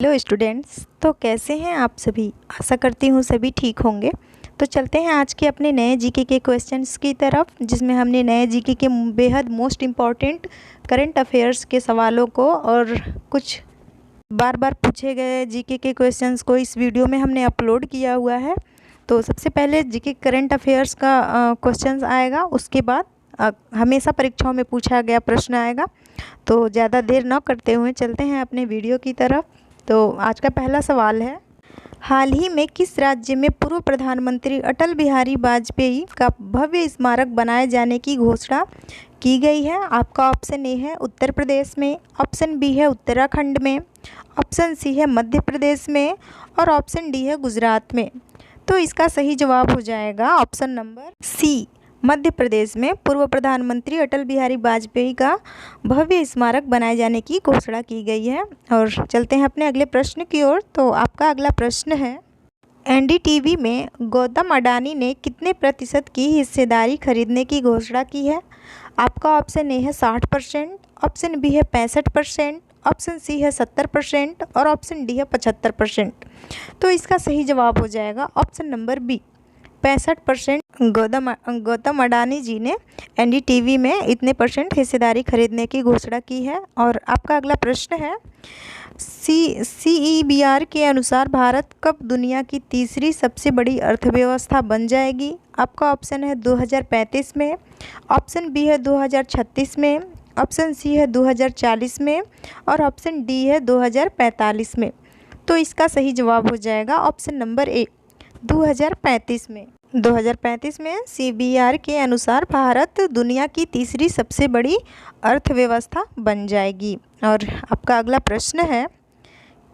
Hello students, तो कैसे हैं आप सभी। आशा करती हूँ सभी ठीक होंगे। तो चलते हैं आज के अपने नए जीके के क्वेश्चंस की तरफ, जिसमें हमने नए जीके के बेहद मोस्ट इम्पॉर्टेंट करंट अफेयर्स के सवालों को और कुछ बार बार पूछे गए जीके के क्वेश्चंस को इस वीडियो में हमने अपलोड किया हुआ है। तो सबसे पहले जीके करंट अफेयर्स का क्वेश्चंस आएगा, उसके बाद हमेशा परीक्षाओं में पूछा गया प्रश्न आएगा। तो ज़्यादा देर न करते हुए चलते हैं अपने वीडियो की तरफ। तो आज का पहला सवाल है, हाल ही में किस राज्य में पूर्व प्रधानमंत्री अटल बिहारी वाजपेयी का भव्य स्मारक बनाए जाने की घोषणा की गई है। आपका ऑप्शन ए है उत्तर प्रदेश में, ऑप्शन बी है उत्तराखंड में, ऑप्शन सी है मध्य प्रदेश में और ऑप्शन डी है गुजरात में। तो इसका सही जवाब हो जाएगा ऑप्शन नंबर सी, मध्य प्रदेश में पूर्व प्रधानमंत्री अटल बिहारी वाजपेयी का भव्य स्मारक बनाए जाने की घोषणा की गई है। और चलते हैं अपने अगले प्रश्न की ओर। तो आपका अगला प्रश्न है, एनडीटीवी में गौतम अडानी ने कितने प्रतिशत की हिस्सेदारी खरीदने की घोषणा की है। आपका ऑप्शन ए है 60%, ऑप्शन बी है 65%, ऑप्शन सी है 70% और ऑप्शन डी है 75%। तो इसका सही जवाब हो जाएगा option number B, 65%। Gautam Adani ji ने एनडीटीवी में इतने परसेंट हिस्सेदारी खरीदने की घोषणा की है। और आपका अगला प्रश्न है, CEBR के अनुसार भारत कब दुनिया की तीसरी सबसे बड़ी अर्थव्यवस्था बन जाएगी। आपका ऑप्शन है 2035 में, ऑप्शन बी है 2036 में, ऑप्शन सी है 2040 में और ऑप्शन डी है 2045 में। तो इसका सही जवाब हो जाएगा ऑप्शन नंबर ए, 2035 में। 2035 में CBR के अनुसार भारत दुनिया की तीसरी सबसे बड़ी अर्थव्यवस्था बन जाएगी। और आपका अगला प्रश्न है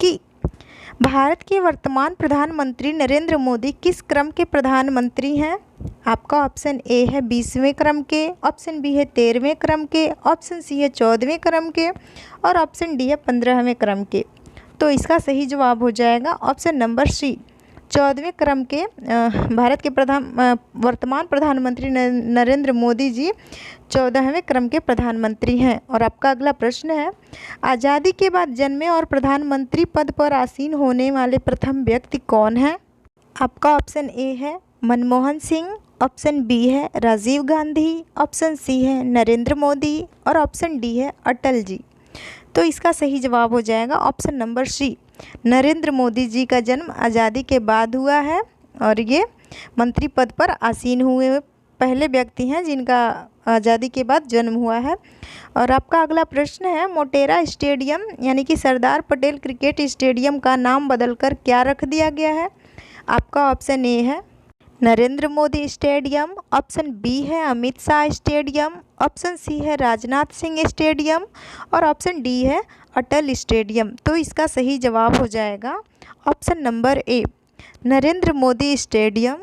कि भारत के वर्तमान प्रधानमंत्री नरेंद्र मोदी किस क्रम के प्रधानमंत्री हैं। आपका ऑप्शन ए है 20वें क्रम के, ऑप्शन बी है 13वें क्रम के, ऑप्शन सी है 14वें क्रम के और ऑप्शन डी है 15वें क्रम के। तो इसका सही जवाब हो जाएगा ऑप्शन नंबर सी, 14वें क्रम के। भारत के वर्तमान प्रधानमंत्री नरेंद्र मोदी जी 14वें क्रम के प्रधानमंत्री हैं। और आपका अगला प्रश्न है, आज़ादी के बाद जन्मे और प्रधानमंत्री पद पर आसीन होने वाले प्रथम व्यक्ति कौन हैं। आपका ऑप्शन ए है मनमोहन सिंह, ऑप्शन बी है राजीव गांधी, ऑप्शन सी है नरेंद्र मोदी और ऑप्शन डी है अटल जी। तो इसका सही जवाब हो जाएगा option number C, Narendra Modi ji का जन्म आज़ादी के बाद हुआ है और ये मंत्री पद पर आसीन हुए पहले व्यक्ति हैं जिनका आज़ादी के बाद जन्म हुआ है। और आपका अगला प्रश्न है, मोटेरा स्टेडियम यानी कि सरदार पटेल क्रिकेट स्टेडियम का नाम बदलकर क्या रख दिया गया है। आपका ऑप्शन ए है Narendra Modi stadium, option B है Amit Shah stadium, option C है राजनाथ सिंह स्टेडियम और ऑप्शन डी है अटल स्टेडियम। तो इसका सही जवाब हो जाएगा option number A, Narendra Modi stadium.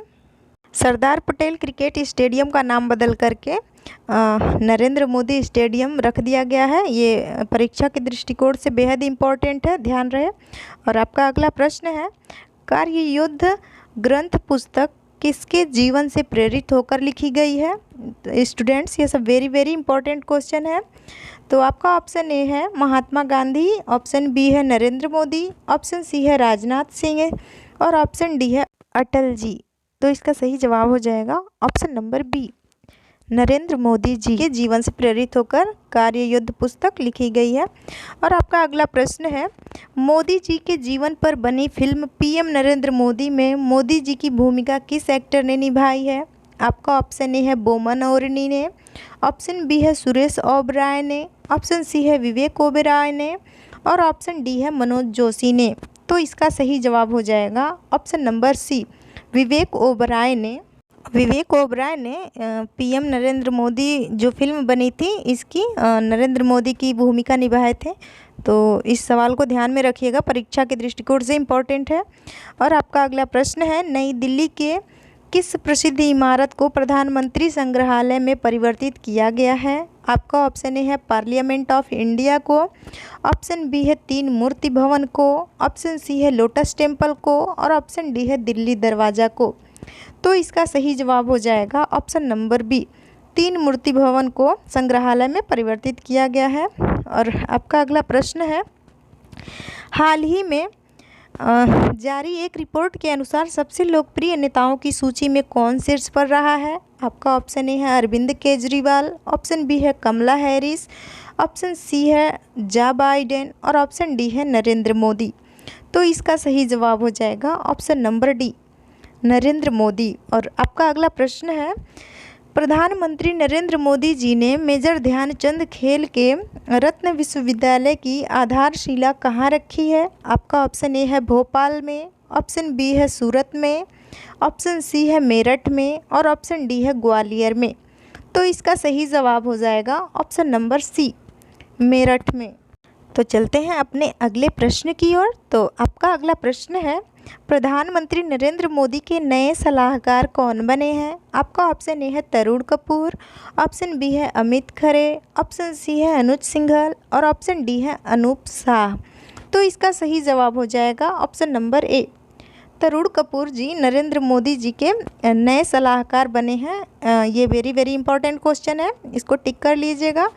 Sardar Patel cricket stadium का नाम बदल करके नरेंद्र मोदी स्टेडियम रख दिया गया है। ये परीक्षा के दृष्टिकोण से बेहद इम्पोर्टेंट है, ध्यान रहे। और आपका अगला प्रश्न है, कार्य युद्ध ग्रंथ पुस्तक किसके जीवन से प्रेरित होकर लिखी गई है। स्टूडेंट्स, ये सब वेरी वेरी इंपॉर्टेंट क्वेश्चन है। तो आपका ऑप्शन ए है महात्मा गांधी, ऑप्शन बी है नरेंद्र मोदी, ऑप्शन सी है राजनाथ सिंह और ऑप्शन डी है अटल जी। तो इसका सही जवाब हो जाएगा option number B, Narendra Modi ji के जीवन से प्रेरित होकर कार्य युद्ध पुस्तक लिखी गई है। और आपका अगला प्रश्न है, मोदी जी के जीवन पर बनी फिल्म PM नरेंद्र मोदी में मोदी जी की भूमिका किस एक्टर ने निभाई है। आपका ऑप्शन ए है बोमन औरनी ने, ऑप्शन बी है सुरेश ओबराय ने, ऑप्शन सी है विवेक ओबेरॉय ने और ऑप्शन डी है मनोज जोशी ने। तो इसका सही जवाब हो जाएगा ऑप्शन नंबर सी, विवेक ओबराय ने। विवेक ओबराय ने PM नरेंद्र मोदी जो फिल्म बनी थी इसकी नरेंद्र मोदी की भूमिका निभाए थे। तो इस सवाल को ध्यान में रखिएगा, परीक्षा के दृष्टिकोण से इम्पोर्टेंट है। और आपका अगला प्रश्न है, नई दिल्ली के किस प्रसिद्ध इमारत को प्रधानमंत्री संग्रहालय में परिवर्तित किया गया है। आपका ऑप्शन ए है पार्लियामेंट ऑफ इंडिया को, ऑप्शन बी है तीन मूर्ति भवन को, ऑप्शन सी है लोटस टेम्पल को और ऑप्शन डी है दिल्ली दरवाज़ा को। तो इसका सही जवाब हो जाएगा ऑप्शन नंबर बी, तीन मूर्ति भवन को संग्रहालय में परिवर्तित किया गया है। और आपका अगला प्रश्न है, हाल ही में जारी एक रिपोर्ट के अनुसार सबसे लोकप्रिय नेताओं की सूची में कौन शीर्ष पर रहा है? आपका ऑप्शन ए है अरविंद केजरीवाल, ऑप्शन बी है कमला हैरिस, ऑप्शन सी है जो बाइडेन और ऑप्शन डी है नरेंद्र मोदी। तो इसका सही जवाब हो जाएगा option number D, Narendra Modi. और आपका अगला प्रश्न है, प्रधानमंत्री नरेंद्र मोदी जी ने मेजर ध्यानचंद खेल के रत्न विश्वविद्यालय की आधारशिला कहाँ रखी है? आपका ऑप्शन ए है भोपाल में, ऑप्शन बी है सूरत में, ऑप्शन सी है मेरठ में और ऑप्शन डी है ग्वालियर में। तो इसका सही जवाब हो जाएगा ऑप्शन नंबर सी, मेरठ में। तो चलते हैं अपने अगले प्रश्न की ओर। तो आपका अगला प्रश्न है, प्रधानमंत्री नरेंद्र मोदी के नए सलाहकार कौन बने हैं? आपका ऑप्शन ए है तरुण कपूर, ऑप्शन बी है अमित खरे, ऑप्शन सी है अनुज सिंघल और ऑप्शन डी है अनूप शाह। तो इसका सही जवाब हो जाएगा ऑप्शन नंबर ए, तरुण कपूर जी नरेंद्र मोदी जी के नए सलाहकार बने हैं। ये वेरी इंपॉर्टेंट क्वेश्चन है, इसको टिक कर लीजिएगा।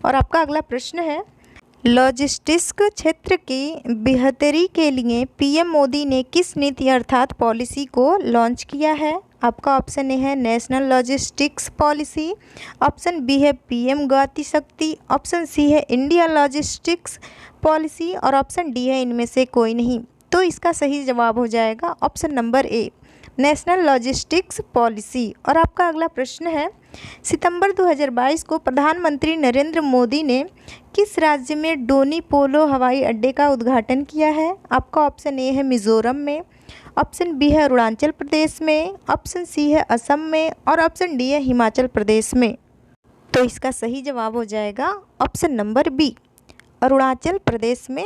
और आपका अगला प्रश्न है, लॉजिस्टिक्स क्षेत्र की बेहतरी के लिए पीएम मोदी ने किस नीति अर्थात पॉलिसी को लॉन्च किया है? आपका ऑप्शन ए है national logistics policy, option B है PM Gati Shakti, option C है इंडिया लॉजिस्टिक्स पॉलिसी और ऑप्शन डी है इनमें से कोई नहीं। तो इसका सही जवाब हो जाएगा ऑप्शन नंबर ए, नेशनल लॉजिस्टिक्स पॉलिसी। और आपका अगला प्रश्न है, सितंबर 2022 को प्रधानमंत्री नरेंद्र मोदी ने किस राज्य में डोनी पोलो हवाई अड्डे का उद्घाटन किया है? आपका ऑप्शन ए है मिजोरम में, ऑप्शन बी है अरुणाचल प्रदेश में, ऑप्शन सी है असम में और ऑप्शन डी है हिमाचल प्रदेश में। तो इसका सही जवाब हो जाएगा option number B, Arunachal Pradesh में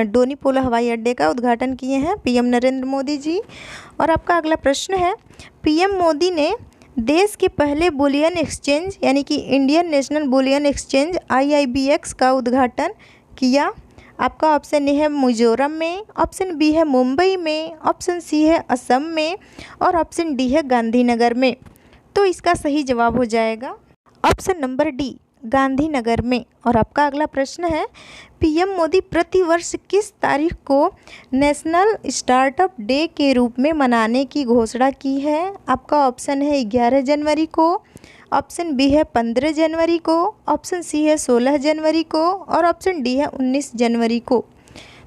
डोनी पोलो हवाई अड्डे का उद्घाटन किए हैं पीएम नरेंद्र मोदी जी। और आपका अगला प्रश्न है, पीएम मोदी ने देश के पहले बुलियन एक्सचेंज यानी कि Indian national bullion exchange IIBX का उद्घाटन किया। आपका ऑप्शन ए है मिजोरम में, ऑप्शन बी है मुंबई में, ऑप्शन सी है असम में और ऑप्शन डी है गांधीनगर में। तो इसका सही जवाब हो जाएगा ऑप्शन नंबर डी, गांधीनगर में। और आपका अगला प्रश्न है, पीएम मोदी प्रतिवर्ष किस तारीख को नेशनल स्टार्टअप डे के रूप में मनाने की घोषणा की है? आपका ऑप्शन है 11 जनवरी को, ऑप्शन बी है 15 जनवरी को, ऑप्शन सी है 16 जनवरी को और ऑप्शन डी है 19 जनवरी को।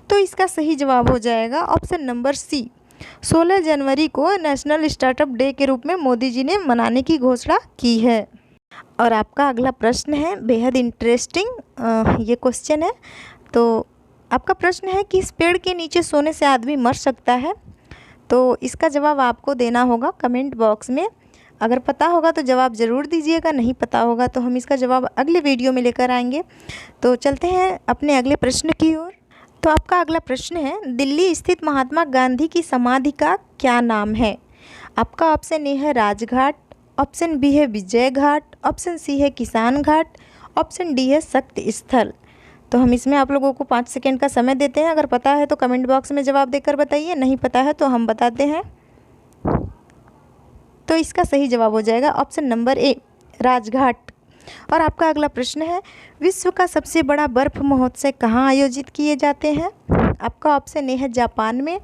तो इसका सही जवाब हो जाएगा ऑप्शन नंबर सी, 16 जनवरी को नेशनल स्टार्टअप डे के रूप में मोदी जी ने मनाने की घोषणा की है। और आपका अगला प्रश्न है बेहद इंटरेस्टिंग ये क्वेश्चन है। तो आपका प्रश्न है कि इस पेड़ के नीचे सोने से आदमी मर सकता है? तो इसका जवाब आपको देना होगा कमेंट बॉक्स में। अगर पता होगा तो जवाब ज़रूर दीजिएगा, नहीं पता होगा तो हम इसका जवाब अगले वीडियो में लेकर आएंगे। तो चलते हैं अपने अगले प्रश्न की ओर। तो आपका अगला प्रश्न है, दिल्ली स्थित महात्मा गांधी की समाधि का क्या नाम है? आपका ऑप्शन ए है राजघाट, ऑप्शन बी है विजय घाट, ऑप्शन सी है किसान घाट, ऑप्शन डी है शक्ति स्थल। तो हम इसमें आप लोगों को 5 सेकेंड का समय देते हैं। अगर पता है तो कमेंट बॉक्स में जवाब देकर बताइए, नहीं पता है तो हम बताते हैं। तो इसका सही जवाब हो जाएगा ऑप्शन नंबर ए, राजघाट। और आपका अगला प्रश्न है, विश्व का सबसे बड़ा बर्फ महोत्सव कहाँ आयोजित किए जाते हैं? आपका ऑप्शन ए है जापान में,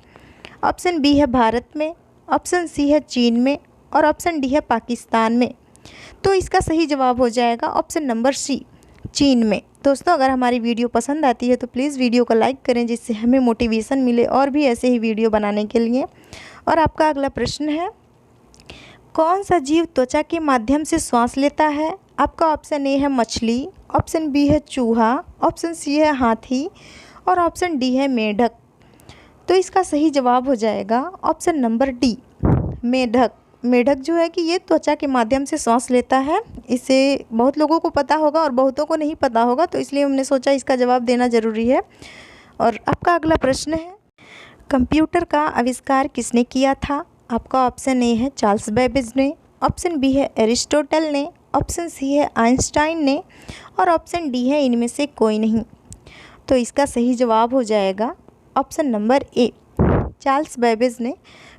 ऑप्शन बी है भारत में, ऑप्शन सी है चीन में और ऑप्शन डी है पाकिस्तान में। तो इसका सही जवाब हो जाएगा ऑप्शन नंबर सी, चीन में। दोस्तों, अगर हमारी वीडियो पसंद आती है तो प्लीज़ वीडियो को लाइक करें, जिससे हमें मोटिवेशन मिले और भी ऐसे ही वीडियो बनाने के लिए। और आपका अगला प्रश्न है, कौन सा जीव त्वचा के माध्यम से श्वास लेता है? आपका ऑप्शन ए है मछली, ऑप्शन बी है चूहा, ऑप्शन सी है हाथी और ऑप्शन डी है मेढक। तो इसका सही जवाब हो जाएगा ऑप्शन नंबर डी, मेढक। मेढक जो है कि ये त्वचा के माध्यम से सांस लेता है। इसे बहुत लोगों को पता होगा और बहुतों को नहीं पता होगा, तो इसलिए हमने सोचा इसका जवाब देना ज़रूरी है। और आपका अगला प्रश्न है, कंप्यूटर का आविष्कार किसने किया था? आपका ऑप्शन ए है चार्ल्स बेबेज ने, ऑप्शन बी है एरिस्टोटल ने, ऑप्शन सी है आइंस्टाइन ने और ऑप्शन डी है इनमें से कोई नहीं। तो इसका सही जवाब हो जाएगा ऑप्शन नंबर ए, चार्ल्स बेबेज ने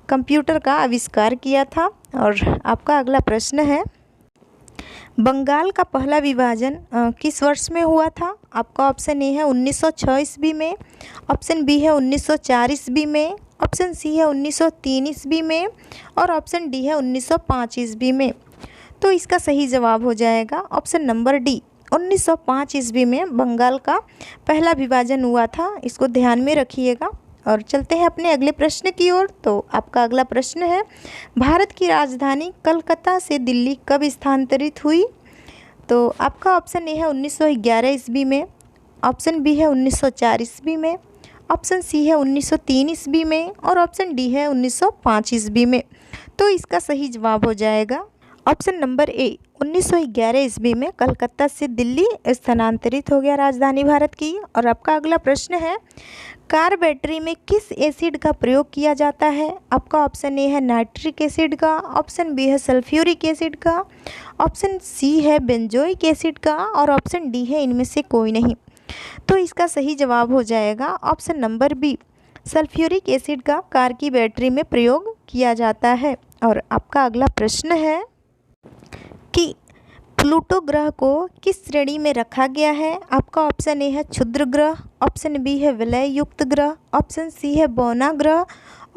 कंप्यूटर का आविष्कार किया था। और आपका अगला प्रश्न है, बंगाल का पहला विभाजन किस वर्ष में हुआ था? आपका ऑप्शन ए है 1906 ईस्वी में, ऑप्शन बी है 1904 ईस्वी में, ऑप्शन सी है 1903 ईस्वी में और ऑप्शन डी है 1905 ईस्वी में। तो इसका सही जवाब हो जाएगा ऑप्शन नंबर डी, 1905 ईस्वी में बंगाल का पहला विभाजन हुआ था। इसको ध्यान में रखिएगा। और चलते हैं अपने अगले प्रश्न की ओर। तो आपका अगला प्रश्न है, भारत की राजधानी कलकत्ता से दिल्ली कब स्थानांतरित हुई? तो आपका ऑप्शन ए है 1911 ईस्वी में, ऑप्शन बी है 1904 ईस्वी में, ऑप्शन सी है 1903 ईस्वी में और ऑप्शन डी है 1905 ईस्वी में। तो इसका सही जवाब हो जाएगा ऑप्शन नंबर ए, 1911 ईस्वी में कलकत्ता से दिल्ली स्थानांतरित हो गया राजधानी भारत की। और आपका अगला प्रश्न है, कार बैटरी में किस एसिड का प्रयोग किया जाता है? आपका ऑप्शन ए है नाइट्रिक एसिड का, ऑप्शन बी है सल्फ्यूरिक एसिड का, ऑप्शन सी है बेंजोइक एसिड का और ऑप्शन डी है इनमें से कोई नहीं। तो इसका सही जवाब हो जाएगा option number B, sulphuric acid का कार की बैटरी में प्रयोग किया जाता है। और आपका अगला प्रश्न है कि प्लूटो ग्रह को किस श्रेणी में रखा गया है? आपका ऑप्शन ए है क्षुद्र ग्रह, ऑप्शन बी है विलय युक्त ग्रह, ऑप्शन सी है बौना ग्रह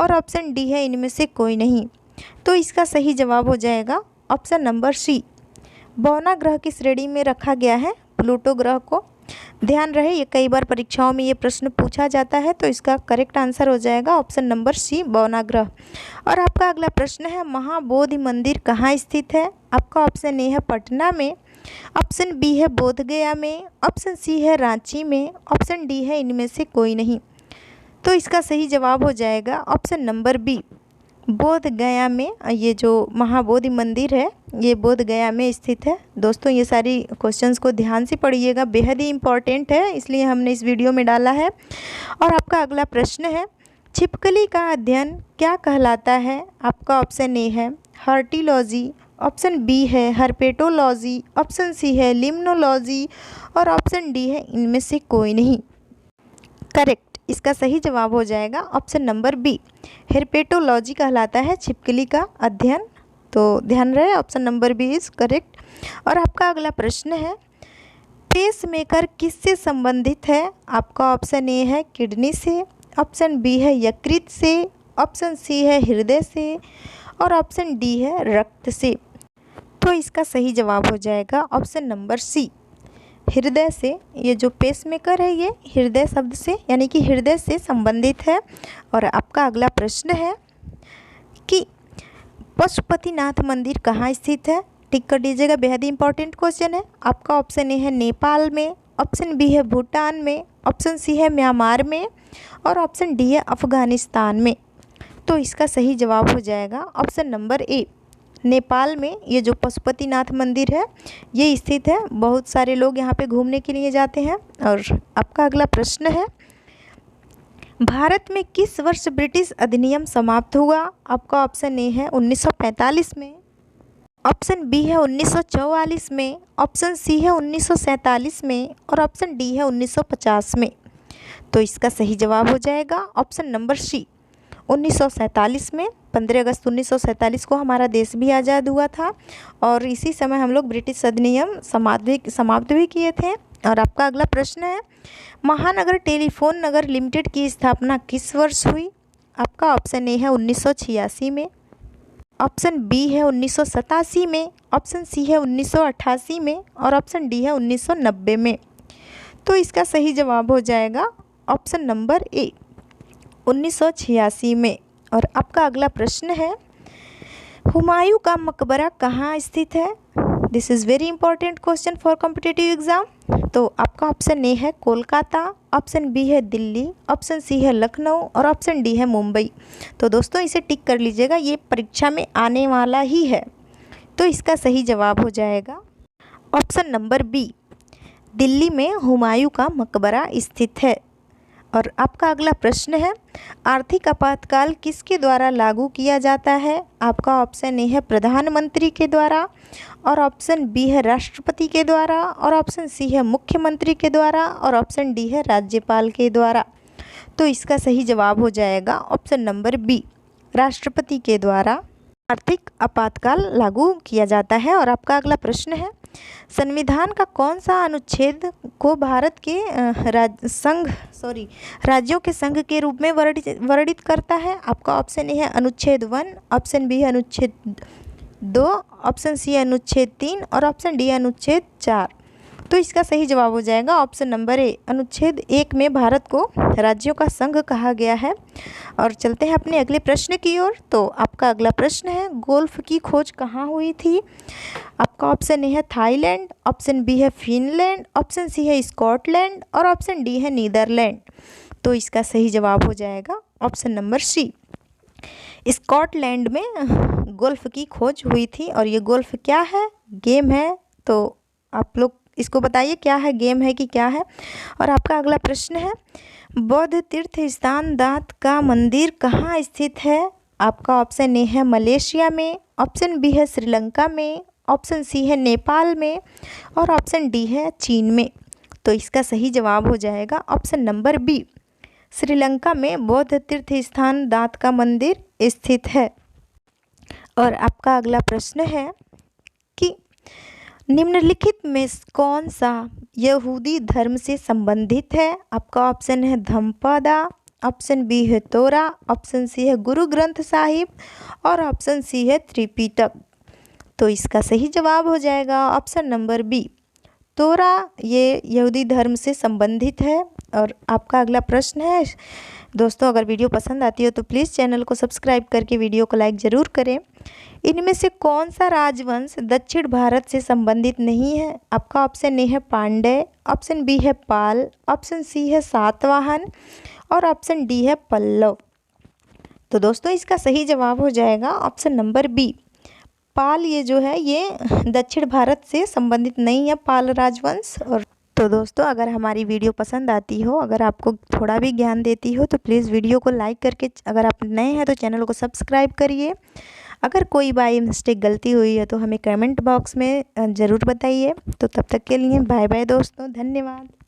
और ऑप्शन डी है इनमें से कोई नहीं। तो इसका सही जवाब हो जाएगा ऑप्शन नंबर सी, बौना ग्रह की श्रेणी में रखा गया है प्लूटो ग्रह को। ध्यान रहे, ये कई बार परीक्षाओं में ये प्रश्न पूछा जाता है, तो इसका करेक्ट आंसर हो जाएगा ऑप्शन नंबर सी, बौना ग्रह। और आपका अगला प्रश्न है, महाबोधि मंदिर कहाँ स्थित है? आपका ऑप्शन ए है पटना में, ऑप्शन बी है बोधगया में, ऑप्शन सी है रांची में, ऑप्शन डी है इनमें से कोई नहीं। तो इसका सही जवाब हो जाएगा ऑप्शन नंबर बी, बोधगया में। ये जो महाबोधि मंदिर है ये बोधगया में स्थित है। दोस्तों ये सारी क्वेश्चंस को ध्यान से पढ़िएगा, बेहद ही इम्पॉर्टेंट है, इसलिए हमने इस वीडियो में डाला है। और आपका अगला प्रश्न है, छिपकली का अध्ययन क्या कहलाता है? आपका ऑप्शन ए है हर्टिलॉजी, ऑप्शन बी है हर्पेटोलॉजी, ऑप्शन सी है लिम्नोलॉजी और ऑप्शन डी है इनमें से कोई नहीं। करेक्ट, इसका सही जवाब हो जाएगा ऑप्शन नंबर बी, हेर्पेटोलॉजी कहलाता है छिपकली का अध्ययन। तो ध्यान रहे, option number B is correct. और आपका अगला प्रश्न है, पेसमेकर किससे संबंधित है? आपका ऑप्शन ए है किडनी से, ऑप्शन बी है यकृत से, ऑप्शन सी है हृदय से और ऑप्शन डी है रक्त से। तो इसका सही जवाब हो जाएगा ऑप्शन नंबर सी, हृदय से। ये जो पेसमेकर है ये हृदय शब्द से यानी कि हृदय से संबंधित है। और आपका अगला प्रश्न है कि पशुपतिनाथ मंदिर कहाँ स्थित है? टिक कर दीजिएगा, बेहद ही इंपॉर्टेंट क्वेश्चन है। आपका ऑप्शन ए है नेपाल में, ऑप्शन बी है भूटान में, ऑप्शन सी है म्यांमार में और ऑप्शन डी है अफगानिस्तान में। तो इसका सही जवाब हो जाएगा ऑप्शन नंबर ए, नेपाल में। ये जो पशुपतिनाथ मंदिर है ये स्थित है। बहुत सारे लोग यहाँ पे घूमने के लिए जाते हैं। और आपका अगला प्रश्न है, भारत में किस वर्ष ब्रिटिश अधिनियम समाप्त हुआ? आपका ऑप्शन ए है 1945 में, ऑप्शन बी है 1944 में, ऑप्शन सी है 1947 में और ऑप्शन डी है 1950 में। तो इसका सही जवाब हो जाएगा ऑप्शन नंबर सी, 1947 में। 15 अगस्त 1947 को हमारा देश भी आज़ाद हुआ था और इसी समय हम लोग ब्रिटिश अधिनियम समाप्त भी किए थे। और आपका अगला प्रश्न है, महानगर टेलीफोन नगर लिमिटेड की स्थापना किस वर्ष हुई? आपका ऑप्शन ए है 1986 में, ऑप्शन बी है 1987 में, ऑप्शन सी है 1988 में और ऑप्शन डी है 1990 में। तो इसका सही जवाब हो जाएगा ऑप्शन नंबर ए, 1986 में। और आपका अगला प्रश्न है, हुमायूं का मकबरा कहाँ स्थित है? This is very important question for competitive exam. तो आपका ऑप्शन ए है कोलकाता, ऑप्शन बी है दिल्ली, ऑप्शन सी है लखनऊ और ऑप्शन डी है मुंबई। तो दोस्तों इसे टिक कर लीजिएगा, ये परीक्षा में आने वाला ही है। तो इसका सही जवाब हो जाएगा ऑप्शन नंबर बी, दिल्ली में हुमायूं का मकबरा स्थित है। और आपका अगला प्रश्न है, आर्थिक आपातकाल किसके द्वारा लागू किया जाता है? आपका ऑप्शन ए है प्रधानमंत्री के द्वारा और ऑप्शन बी है राष्ट्रपति के द्वारा और ऑप्शन सी है मुख्यमंत्री के द्वारा और ऑप्शन डी है राज्यपाल के द्वारा। तो इसका सही जवाब हो जाएगा ऑप्शन नंबर बी, राष्ट्रपति के द्वारा आर्थिक आपातकाल लागू किया जाता है। और आपका अगला प्रश्न है, संविधान का कौन सा अनुच्छेद को भारत के राज्यों के संघ के रूप में वर्णित करता है? आपका ऑप्शन ए है अनुच्छेद 1, ऑप्शन बी है अनुच्छेद 2, ऑप्शन सी है अनुच्छेद 3 और ऑप्शन डी है अनुच्छेद 4। तो इसका सही जवाब हो जाएगा ऑप्शन नंबर ए। अनुच्छेद 1 में भारत को राज्यों का संघ कहा गया है। और चलते हैं अपने अगले प्रश्न की ओर। तो आपका अगला प्रश्न है, गोल्फ की खोज कहाँ हुई थी? आपका ऑप्शन ए है थाईलैंड, ऑप्शन बी है फिनलैंड, ऑप्शन सी है स्कॉटलैंड और ऑप्शन डी है नीदरलैंड। तो इसका सही जवाब हो जाएगा ऑप्शन नंबर सी। स्कॉटलैंड में गोल्फ की खोज हुई थी। और ये गोल्फ क्या है? गेम है। तो आप लोग इसको बताइए क्या है, गेम है कि क्या है। और आपका अगला प्रश्न है, बौद्ध तीर्थ स्थान दांत का मंदिर कहाँ स्थित है? आपका ऑप्शन ए है मलेशिया में, ऑप्शन बी है श्रीलंका में, ऑप्शन सी है नेपाल में और ऑप्शन डी है चीन में। तो इसका सही जवाब हो जाएगा ऑप्शन नंबर बी। श्रीलंका में बौद्ध तीर्थ स्थान दांत का मंदिर स्थित है। और आपका अगला प्रश्न है कि निम्नलिखित में कौन सा यहूदी धर्म से संबंधित है? आपका ऑप्शन है धम्मपद, ऑप्शन बी है तोरा, ऑप्शन सी है गुरु ग्रंथ साहिब और ऑप्शन सी है त्रिपिटक। तो इसका सही जवाब हो जाएगा ऑप्शन नंबर बी, तोरा। ये यहूदी धर्म से संबंधित है। और आपका अगला प्रश्न है, दोस्तों अगर वीडियो पसंद आती हो तो प्लीज़ चैनल को सब्सक्राइब करके वीडियो को लाइक ज़रूर करें। इनमें से कौन सा राजवंश दक्षिण भारत से संबंधित नहीं है? आपका ऑप्शन ए है पांड्य, ऑप्शन बी है पाल, ऑप्शन सी है सातवाहन और ऑप्शन डी है पल्लव। तो दोस्तों इसका सही जवाब हो जाएगा ऑप्शन नंबर बी, पाल। ये जो है ये दक्षिण भारत से संबंधित नहीं है, पाल राजवंश। और तो दोस्तों अगर हमारी वीडियो पसंद आती हो, अगर आपको थोड़ा भी ज्ञान देती हो तो प्लीज़ वीडियो को लाइक करके, अगर आप नए हैं तो चैनल को सब्सक्राइब करिए। अगर कोई बाई मिस्टेक गलती हुई है तो हमें कमेंट बॉक्स में ज़रूर बताइए। तो तब तक के लिए बाय बाय दोस्तों, धन्यवाद।